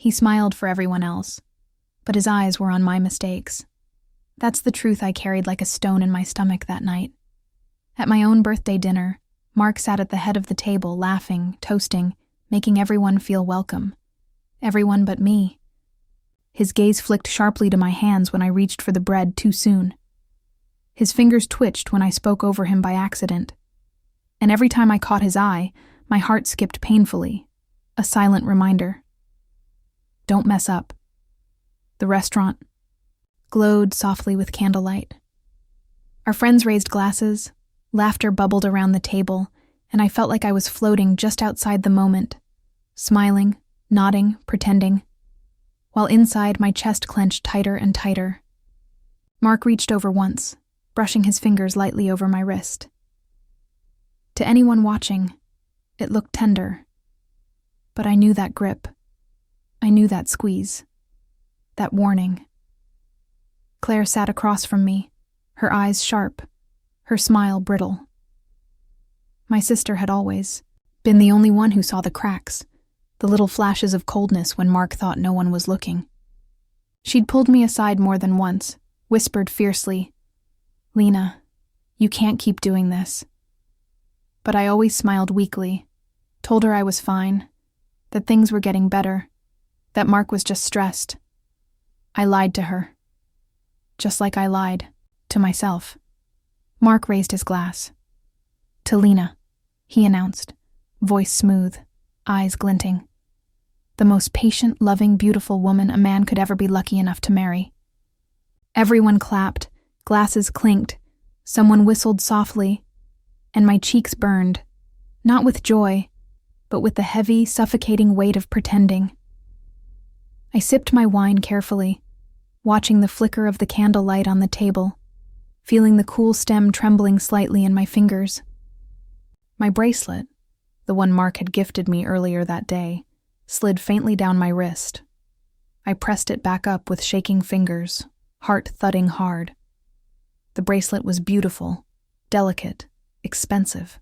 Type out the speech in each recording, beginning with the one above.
He smiled for everyone else, but his eyes were on my mistakes. That's the truth I carried like a stone in my stomach that night. At my own birthday dinner, Mark sat at the head of the table, laughing, toasting, making everyone feel welcome. Everyone but me. His gaze flicked sharply to my hands when I reached for the bread too soon. His fingers twitched when I spoke over him by accident. And every time I caught his eye, my heart skipped painfully, a silent reminder. Don't mess up. The restaurant glowed softly with candlelight. Our friends raised glasses, laughter bubbled around the table, and I felt like I was floating just outside the moment, smiling, nodding, pretending, while inside my chest clenched tighter and tighter. Mark reached over once, brushing his fingers lightly over my wrist. To anyone watching, it looked tender, but I knew that grip. I knew that squeeze, that warning. Claire sat across from me, her eyes sharp, her smile brittle. My sister had always been the only one who saw the cracks, the little flashes of coldness when Mark thought no one was looking. She'd pulled me aside more than once, whispered fiercely, "Lena, you can't keep doing this." But I always smiled weakly, told her I was fine, that things were getting better, that Mark was just stressed. I lied to her, just like I lied to myself. Mark raised his glass. "To Lena," he announced, voice smooth, eyes glinting. "The most patient, loving, beautiful woman a man could ever be lucky enough to marry." Everyone clapped, glasses clinked, someone whistled softly, and my cheeks burned, not with joy, but with the heavy, suffocating weight of pretending. I sipped my wine carefully, watching the flicker of the candlelight on the table, feeling the cool stem trembling slightly in my fingers. My bracelet, the one Mark had gifted me earlier that day, slid faintly down my wrist. I pressed it back up with shaking fingers, heart thudding hard. The bracelet was beautiful, delicate, expensive.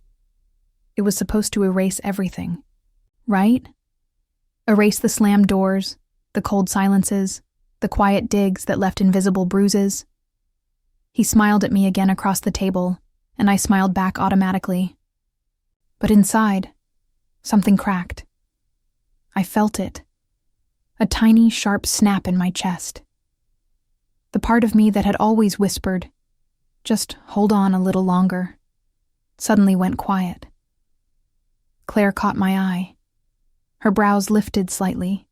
It was supposed to erase everything, right? Erase the slammed doors, the cold silences, the quiet digs that left invisible bruises. He smiled at me again across the table, and I smiled back automatically. But inside, something cracked. I felt it. A tiny, sharp snap in my chest. The part of me that had always whispered, "Just hold on a little longer," suddenly went quiet. Claire caught my eye. Her brows lifted slightly,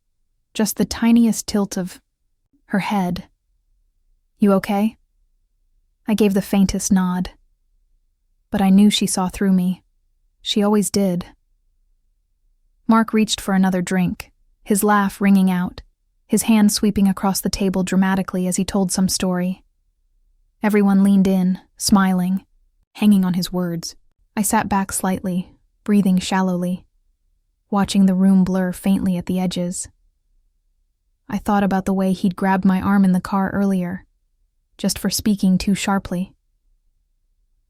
just the tiniest tilt of her head. "You okay?" I gave the faintest nod. But I knew she saw through me. She always did. Mark reached for another drink, his laugh ringing out, his hand sweeping across the table dramatically as he told some story. Everyone leaned in, smiling, hanging on his words. I sat back slightly, breathing shallowly, watching the room blur faintly at the edges. I thought about the way he'd grabbed my arm in the car earlier, just for speaking too sharply.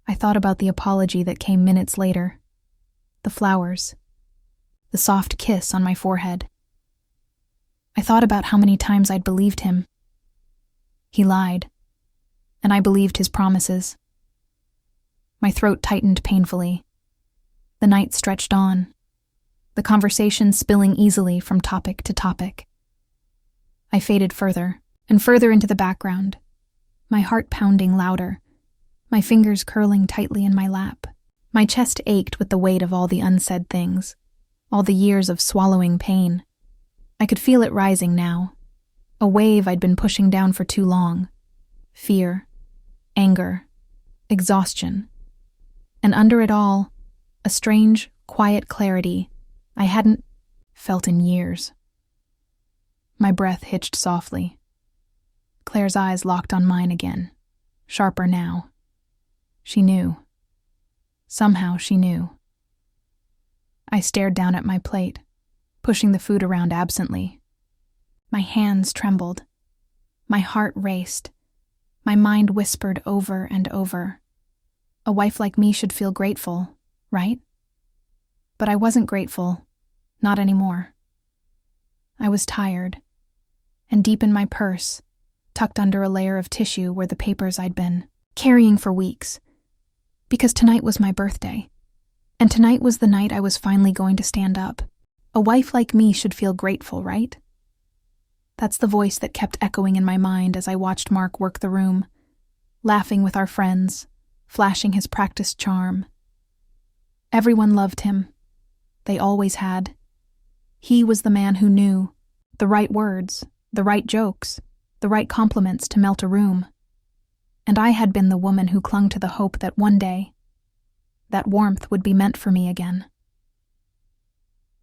I thought about the apology that came minutes later, the flowers, the soft kiss on my forehead. I thought about how many times I'd believed him. He lied, and I believed his promises. My throat tightened painfully. The night stretched on, the conversation spilling easily from topic to topic. I faded further and further into the background, my heart pounding louder, my fingers curling tightly in my lap. My chest ached with the weight of all the unsaid things, all the years of swallowing pain. I could feel it rising now, a wave I'd been pushing down for too long. Fear, anger, exhaustion. And under it all, a strange, quiet clarity I hadn't felt in years. My breath hitched softly. Claire's eyes locked on mine again, sharper now. She knew. Somehow she knew. I stared down at my plate, pushing the food around absently. My hands trembled. My heart raced. My mind whispered over and over. A wife like me should feel grateful, right? But I wasn't grateful, not anymore. I was tired, and deep in my purse, tucked under a layer of tissue, were the papers I'd been carrying for weeks. Because tonight was my birthday, and tonight was the night I was finally going to stand up. A wife like me should feel grateful, right? That's the voice that kept echoing in my mind as I watched Mark work the room, laughing with our friends, flashing his practiced charm. Everyone loved him. They always had. He was the man who knew the right words, the right jokes, the right compliments to melt a room. And I had been the woman who clung to the hope that one day, that warmth would be meant for me again.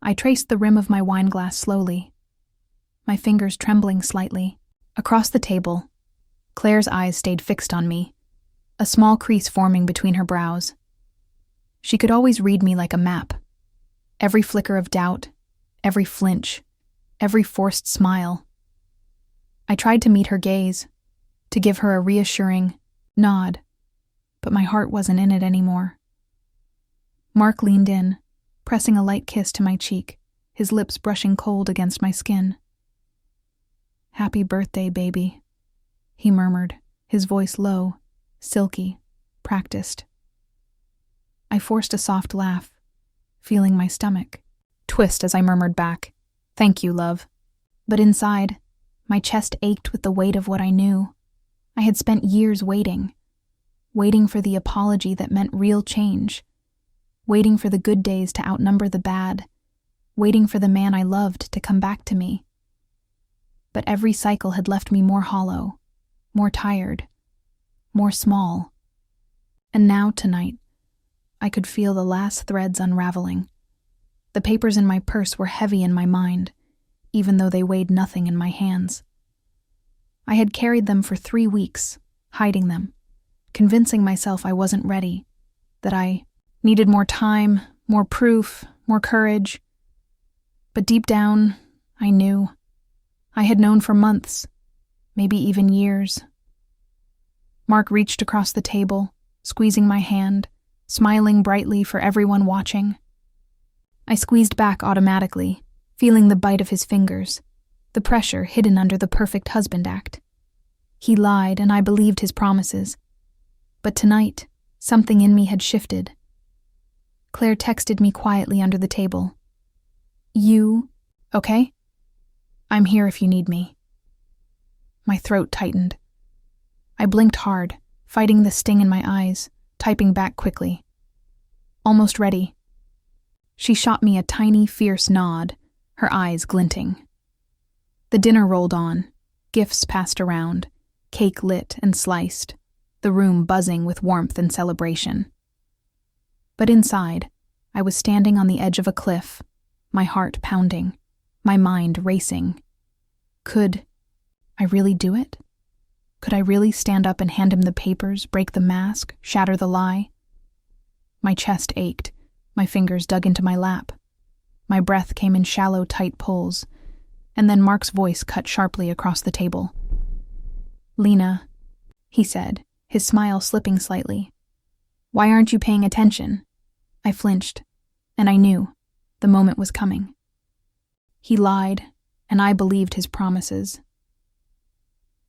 I traced the rim of my wineglass slowly, my fingers trembling slightly. Across the table, Claire's eyes stayed fixed on me, a small crease forming between her brows. She could always read me like a map. Every flicker of doubt, every flinch, every forced smile. I tried to meet her gaze, to give her a reassuring nod, but my heart wasn't in it anymore. Mark leaned in, pressing a light kiss to my cheek, his lips brushing cold against my skin. "Happy birthday, baby," he murmured, his voice low, silky, practiced. I forced a soft laugh, feeling my stomach twist as I murmured back, "Thank you, love." But inside, my chest ached with the weight of what I knew. I had spent years waiting for the apology that meant real change, waiting for the good days to outnumber the bad, waiting for the man I loved to come back to me. But every cycle had left me more hollow, more tired, more small. And now, tonight, I could feel the last threads unraveling. The papers in my purse were heavy in my mind, even though they weighed nothing in my hands. I had carried them for 3 weeks, hiding them, convincing myself I wasn't ready, that I needed more time, more proof, more courage. But deep down, I knew. I had known for months, maybe even years. Mark reached across the table, squeezing my hand, smiling brightly for everyone watching. I squeezed back automatically, feeling the bite of his fingers, the pressure hidden under the perfect husband act. He lied, and I believed his promises. But tonight, something in me had shifted. Claire texted me quietly under the table. "You okay? I'm here if you need me." My throat tightened. I blinked hard, fighting the sting in my eyes, typing back quickly. "Almost ready." She shot me a tiny, fierce nod, her eyes glinting. The dinner rolled on, gifts passed around, cake lit and sliced, the room buzzing with warmth and celebration. But inside, I was standing on the edge of a cliff, my heart pounding, my mind racing. Could I really do it? Could I really stand up and hand him the papers, break the mask, shatter the lie? My chest ached, my fingers dug into my lap. My breath came in shallow, tight pulls, and then Mark's voice cut sharply across the table. "Lena," he said, his smile slipping slightly. "Why aren't you paying attention?" I flinched, and I knew the moment was coming. He lied, and I believed his promises.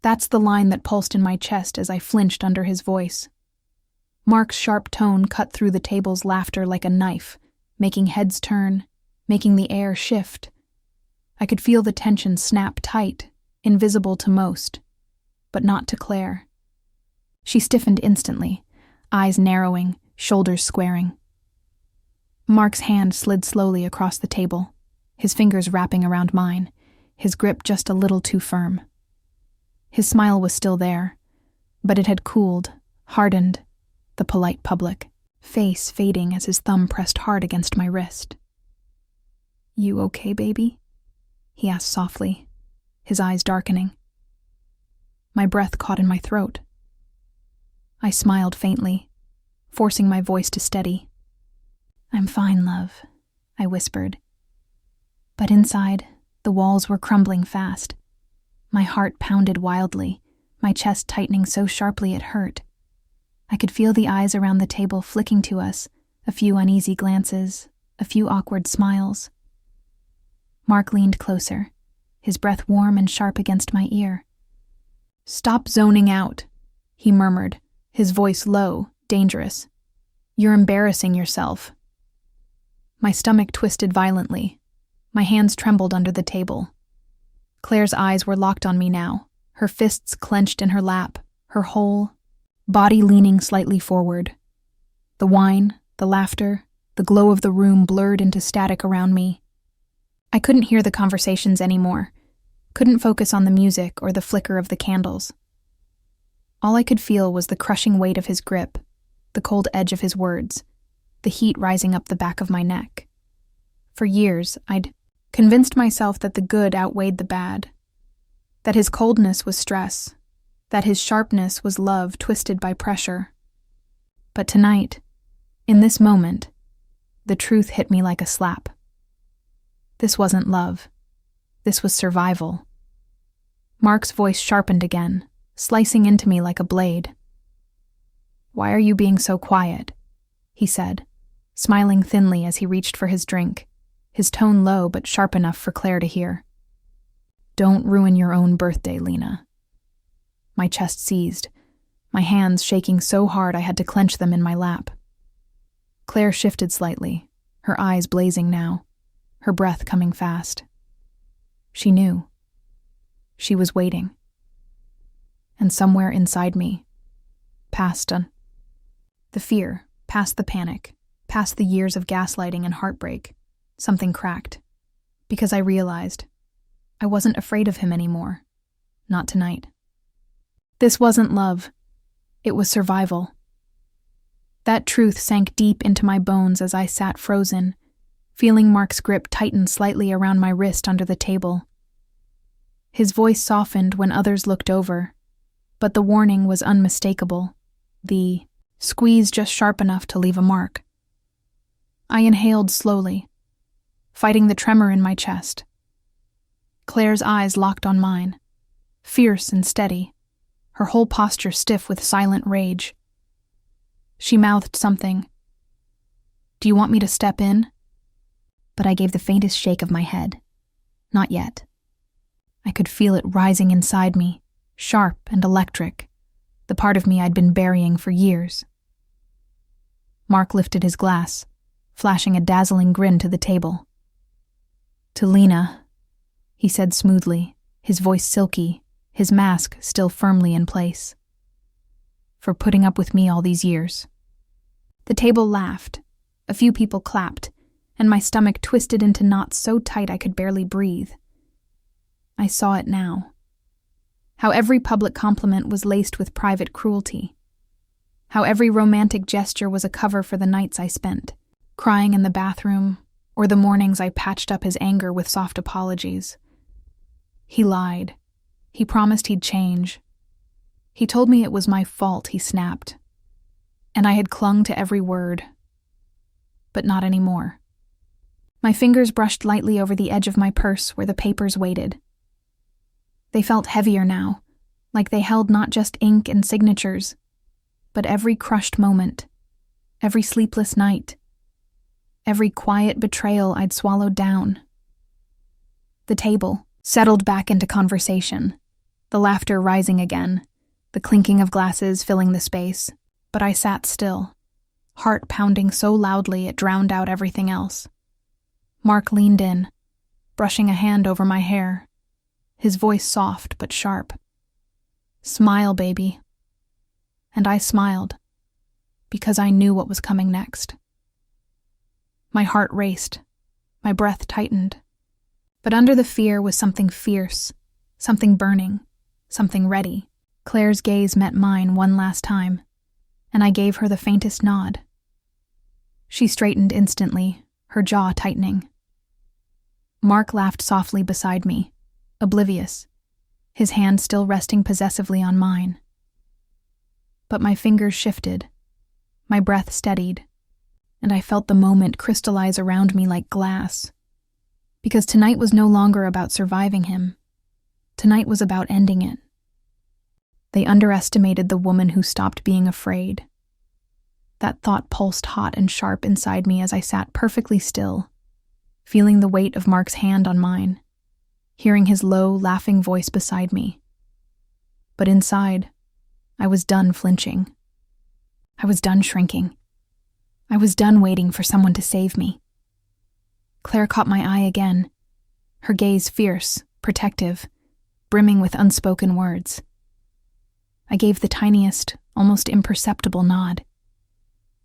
That's the line that pulsed in my chest as I flinched under his voice. Mark's sharp tone cut through the table's laughter like a knife, making heads turn, making the air shift. I could feel the tension snap tight, invisible to most, but not to Claire. She stiffened instantly, eyes narrowing, shoulders squaring. Mark's hand slid slowly across the table, his fingers wrapping around mine, his grip just a little too firm. His smile was still there, but it had cooled, hardened, the polite public, face fading as his thumb pressed hard against my wrist. "You okay, baby?" he asked softly, his eyes darkening. My breath caught in my throat. I smiled faintly, forcing my voice to steady. "I'm fine, love," I whispered. But inside, the walls were crumbling fast. My heart pounded wildly, my chest tightening so sharply it hurt. I could feel the eyes around the table flicking to us, a few uneasy glances, a few awkward smiles. Mark leaned closer, his breath warm and sharp against my ear. "Stop zoning out," he murmured, his voice low, dangerous. "You're embarrassing yourself." My stomach twisted violently. My hands trembled under the table. Claire's eyes were locked on me now, her fists clenched in her lap, her whole body leaning slightly forward. The wine, the laughter, the glow of the room blurred into static around me. I couldn't hear the conversations anymore, couldn't focus on the music or the flicker of the candles. All I could feel was the crushing weight of his grip, the cold edge of his words, the heat rising up the back of my neck. For years, I'd convinced myself that the good outweighed the bad, that his coldness was stress, that his sharpness was love twisted by pressure. But tonight, in this moment, the truth hit me like a slap. This wasn't love. This was survival. Mark's voice sharpened again, slicing into me like a blade. "Why are you being so quiet?" he said, smiling thinly as he reached for his drink, his tone low but sharp enough for Claire to hear. "Don't ruin your own birthday, Lena." My chest seized, my hands shaking so hard I had to clench them in my lap. Claire shifted slightly, her eyes blazing now, her breath coming fast. She knew. She was waiting. And somewhere inside me, past the fear, past the panic, past the years of gaslighting and heartbreak, something cracked. Because I realized I wasn't afraid of him anymore. Not tonight. This wasn't love. It was survival. That truth sank deep into my bones as I sat frozen, feeling Mark's grip tighten slightly around my wrist under the table. His voice softened when others looked over, but the warning was unmistakable, the squeeze just sharp enough to leave a mark. I inhaled slowly, fighting the tremor in my chest. Claire's eyes locked on mine, fierce and steady, her whole posture stiff with silent rage. She mouthed something. "Do you want me to step in?" But I gave the faintest shake of my head. Not yet. I could feel it rising inside me, sharp and electric, the part of me I'd been burying for years. Mark lifted his glass, flashing a dazzling grin to the table. "To Lena," he said smoothly, his voice silky, his mask still firmly in place. "For putting up with me all these years." The table laughed, a few people clapped, and my stomach twisted into knots so tight I could barely breathe. I saw it now. How every public compliment was laced with private cruelty. How every romantic gesture was a cover for the nights I spent, crying in the bathroom, or the mornings I patched up his anger with soft apologies. He lied. He promised he'd change. He told me it was my fault, he snapped. And I had clung to every word. But not anymore. My fingers brushed lightly over the edge of my purse where the papers waited. They felt heavier now, like they held not just ink and signatures, but every crushed moment, every sleepless night, every quiet betrayal I'd swallowed down. The table settled back into conversation, the laughter rising again, the clinking of glasses filling the space, but I sat still, heart pounding so loudly it drowned out everything else. Mark leaned in, brushing a hand over my hair, his voice soft but sharp. "Smile, baby." And I smiled, because I knew what was coming next. My heart raced, my breath tightened, but under the fear was something fierce, something burning, something ready. Claire's gaze met mine one last time, and I gave her the faintest nod. She straightened instantly, her jaw tightening. Mark laughed softly beside me, oblivious, his hand still resting possessively on mine. But my fingers shifted, my breath steadied, and I felt the moment crystallize around me like glass. Because tonight was no longer about surviving him. Tonight was about ending it. They underestimated the woman who stopped being afraid. That thought pulsed hot and sharp inside me as I sat perfectly still, feeling the weight of Mark's hand on mine. hearing his low, laughing voice beside me. But inside, I was done flinching. I was done shrinking. I was done waiting for someone to save me. Claire caught my eye again, her gaze fierce, protective, brimming with unspoken words. I gave the tiniest, almost imperceptible nod.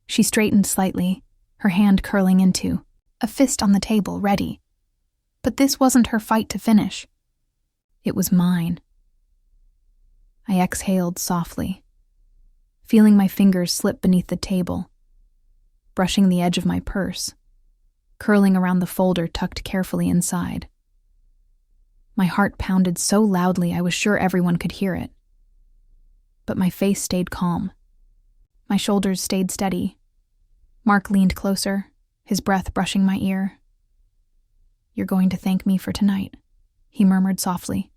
She straightened slightly, her hand curling into, a fist on the table, ready. But this wasn't her fight to finish. It was mine. I exhaled softly, feeling my fingers slip beneath the table, brushing the edge of my purse, curling around the folder tucked carefully inside. My heart pounded so loudly I was sure everyone could hear it. But my face stayed calm. My shoulders stayed steady. Mark leaned closer, his breath brushing my ear. "You're going to thank me for tonight," he murmured softly,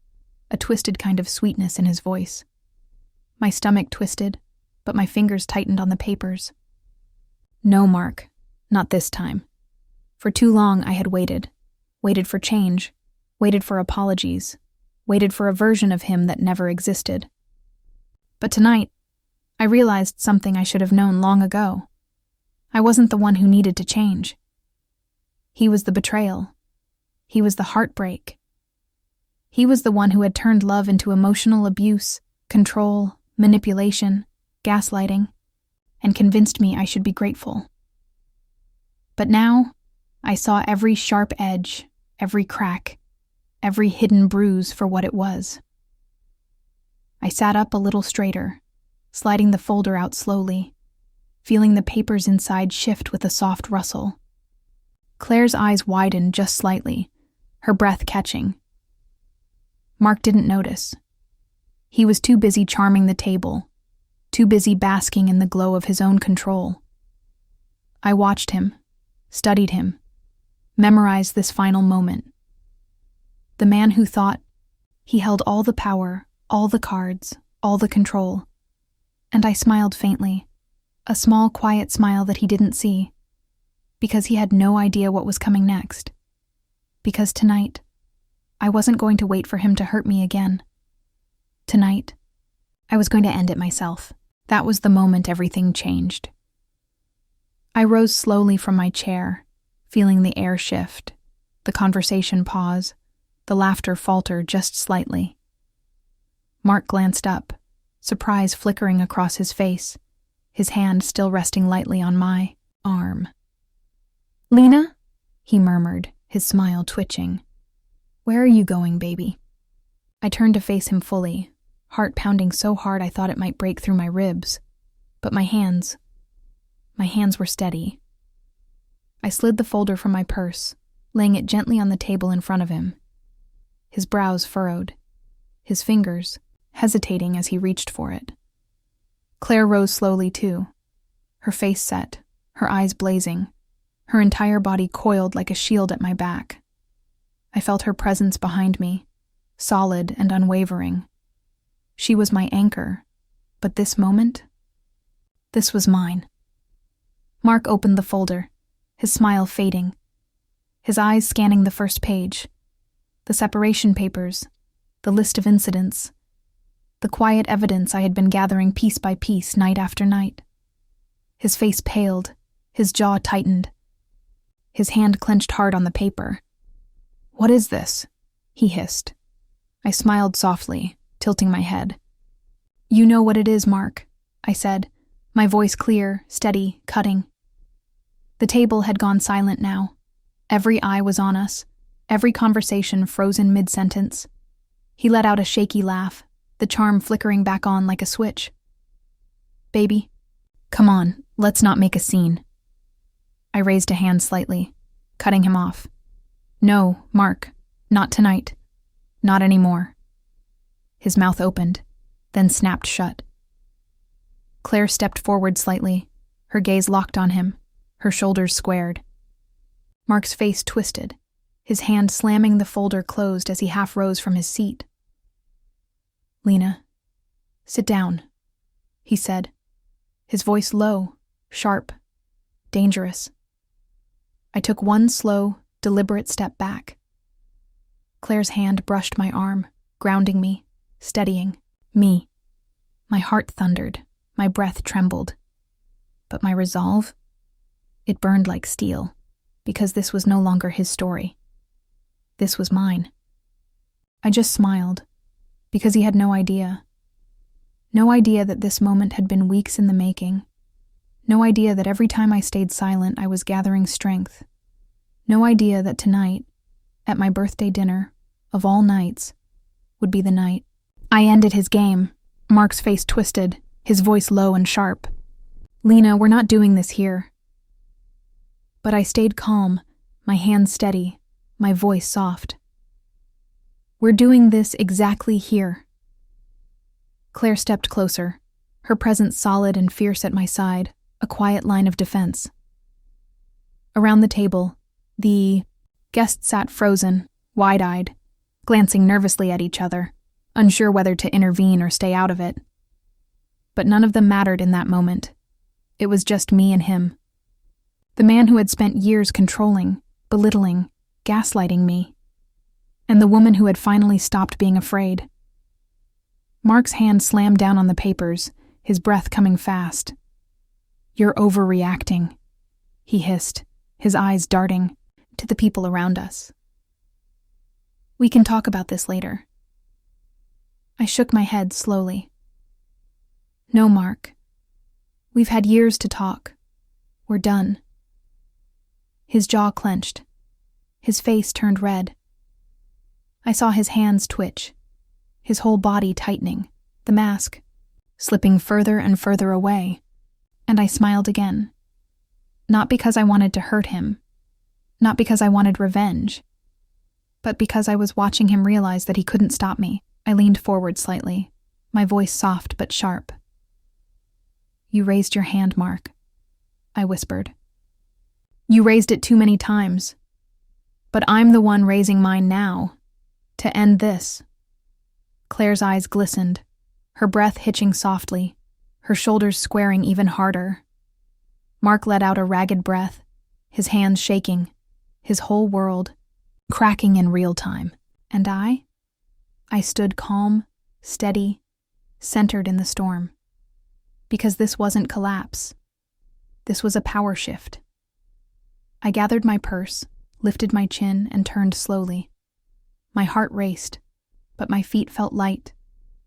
a twisted kind of sweetness in his voice. My stomach twisted, but my fingers tightened on the papers. No, Mark, not this time. For too long I had waited for change, waited for apologies, waited for a version of him that never existed. But tonight, I realized something I should have known long ago. I wasn't the one who needed to change. He was the betrayal. He was the heartbreak. He was the one who had turned love into emotional abuse, control, manipulation, gaslighting, and convinced me I should be grateful. But now, I saw every sharp edge, every crack, every hidden bruise for what it was. I sat up a little straighter, sliding the folder out slowly, feeling the papers inside shift with a soft rustle. Claire's eyes widened just slightly, her breath catching. Mark didn't notice. He was too busy charming the table, too busy basking in the glow of his own control. I watched him, studied him, memorized this final moment. The man who thought he held all the power, all the cards, all the control. And I smiled faintly, a small, quiet smile that he didn't see, because he had no idea what was coming next. Because tonight, I wasn't going to wait for him to hurt me again. Tonight, I was going to end it myself. That was the moment everything changed. I rose slowly from my chair, feeling the air shift, the conversation pause, the laughter falter just slightly. Mark glanced up, surprise flickering across his face, his hand still resting lightly on my arm. "Lena?" he murmured, his smile twitching. "Where are you going, baby?" I turned to face him fully, heart pounding so hard I thought it might break through my ribs. But my hands were steady. I slid the folder from my purse, laying it gently on the table in front of him. His brows furrowed, his fingers hesitating as he reached for it. Claire rose slowly too, her face set, her eyes blazing, her entire body coiled like a shield at my back. I felt her presence behind me, solid and unwavering. She was my anchor, but this moment, this was mine. Mark opened the folder, his smile fading, his eyes scanning the first page, the separation papers, the list of incidents, the quiet evidence I had been gathering piece by piece night after night. His face paled, his jaw tightened. His hand clenched hard on the paper. "What is this?" he hissed. I smiled softly, tilting my head. "You know what it is, Mark," I said, my voice clear, steady, cutting. The table had gone silent now. Every eye was on us, every conversation frozen mid-sentence. He let out a shaky laugh, the charm flickering back on like a switch. "Baby, come on, let's not make a scene." I raised a hand slightly, cutting him off. "No, Mark, not tonight. Not anymore." His mouth opened, then snapped shut. Claire stepped forward slightly, her gaze locked on him, her shoulders squared. Mark's face twisted, his hand slamming the folder closed as he half rose from his seat. "Lena, sit down," he said, his voice low, sharp, dangerous. I took one slow, deliberate step back. Claire's hand brushed my arm, grounding me, steadying me. My heart thundered, my breath trembled. But my resolve? It burned like steel, because this was no longer his story. This was mine. I just smiled, because he had no idea. No idea that this moment had been weeks in the making. No idea that every time I stayed silent, I was gathering strength. No idea that tonight, at my birthday dinner, of all nights, would be the night. I ended his game. Mark's face twisted, his voice low and sharp. "Lena, we're not doing this here." But I stayed calm, my hands steady, my voice soft. "We're doing this exactly here." Claire stepped closer, her presence solid and fierce at my side, a quiet line of defense. Around the table, the guests sat frozen, wide-eyed, glancing nervously at each other, unsure whether to intervene or stay out of it. But none of them mattered in that moment. It was just me and him. The man who had spent years controlling, belittling, gaslighting me. And the woman who had finally stopped being afraid. Mark's hand slammed down on the papers, his breath coming fast. "You're overreacting," he hissed, his eyes darting to the people around us. "We can talk about this later." I shook my head slowly. "No, Mark. We've had years to talk. We're done." His jaw clenched. His face turned red. I saw his hands twitch, his whole body tightening, the mask slipping further and further away, and I smiled again. Not because I wanted to hurt him, not because I wanted revenge, but because I was watching him realize that he couldn't stop me. I leaned forward slightly, my voice soft but sharp. "You raised your hand, Mark," I whispered. "You raised it too many times. But I'm the one raising mine now, to end this." Claire's eyes glistened, her breath hitching softly, her shoulders squaring even harder. Mark let out a ragged breath, his hands shaking, his whole world cracking in real time. And I stood calm, steady, centered in the storm. Because this wasn't collapse. This was a power shift. I gathered my purse, lifted my chin, and turned slowly. My heart raced, but my feet felt light,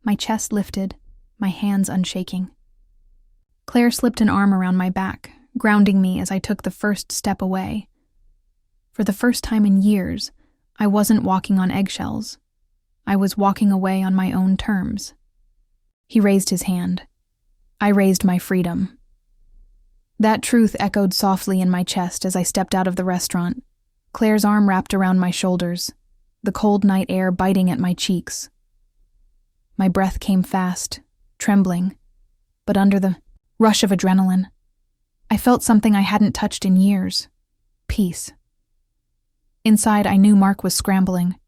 my chest lifted, my hands unshaking. Claire slipped an arm around my back, grounding me as I took the first step away. For the first time in years, I wasn't walking on eggshells. I was walking away on my own terms. He raised his hand. I raised my freedom. That truth echoed softly in my chest as I stepped out of the restaurant, Claire's arm wrapped around my shoulders, the cold night air biting at my cheeks. My breath came fast, trembling, but under the rush of adrenaline, I felt something I hadn't touched in years: peace. Inside, I knew Mark was scrambling.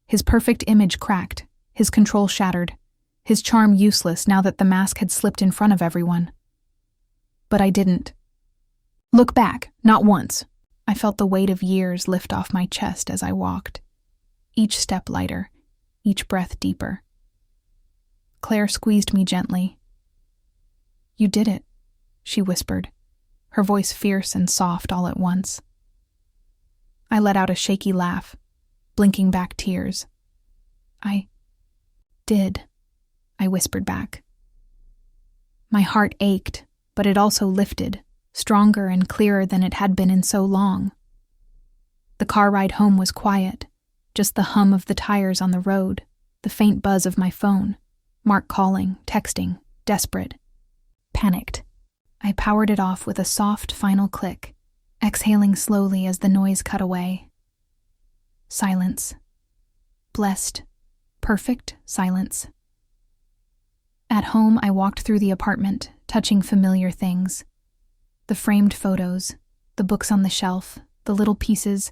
His perfect image cracked, his control shattered, his charm useless now that the mask had slipped in front of everyone. But I didn't. Look back, not once. I felt the weight of years lift off my chest as I walked, each step lighter, each breath deeper. Claire squeezed me gently. "You did it," she whispered, her voice fierce and soft all at once. I let out a shaky laugh, blinking back tears. "I did," I whispered back. My heart ached, but it also lifted, stronger and clearer than it had been in so long. The car ride home was quiet, just the hum of the tires on the road, the faint buzz of my phone, Mark calling, texting, desperate, panicked. I powered it off with a soft final click, exhaling slowly as the noise cut away. Silence. Blessed, perfect silence. At home, I walked through the apartment, touching familiar things. The framed photos, the books on the shelf, the little pieces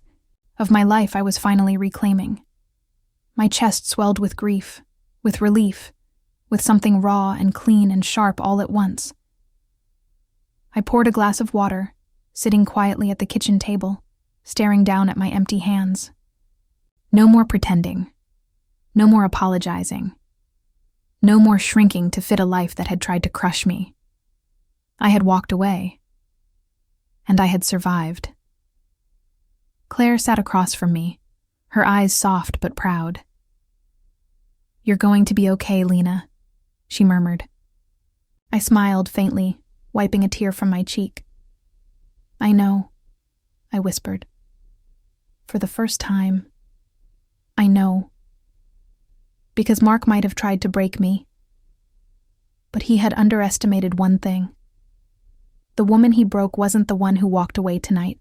of my life I was finally reclaiming. My chest swelled with grief, with relief, with something raw and clean and sharp all at once. I poured a glass of water, sitting quietly at the kitchen table, staring down at my empty hands. No more pretending. No more apologizing. No more shrinking to fit a life that had tried to crush me. I had walked away. And I had survived. Claire sat across from me, her eyes soft but proud. "You're going to be okay, Lena," she murmured. I smiled faintly, wiping a tear from my cheek. "I know," I whispered. "For the first time, I know." Because Mark might have tried to break me. But he had underestimated one thing. The woman he broke wasn't the one who walked away tonight.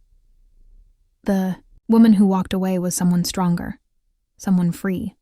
The woman who walked away was someone stronger, someone free.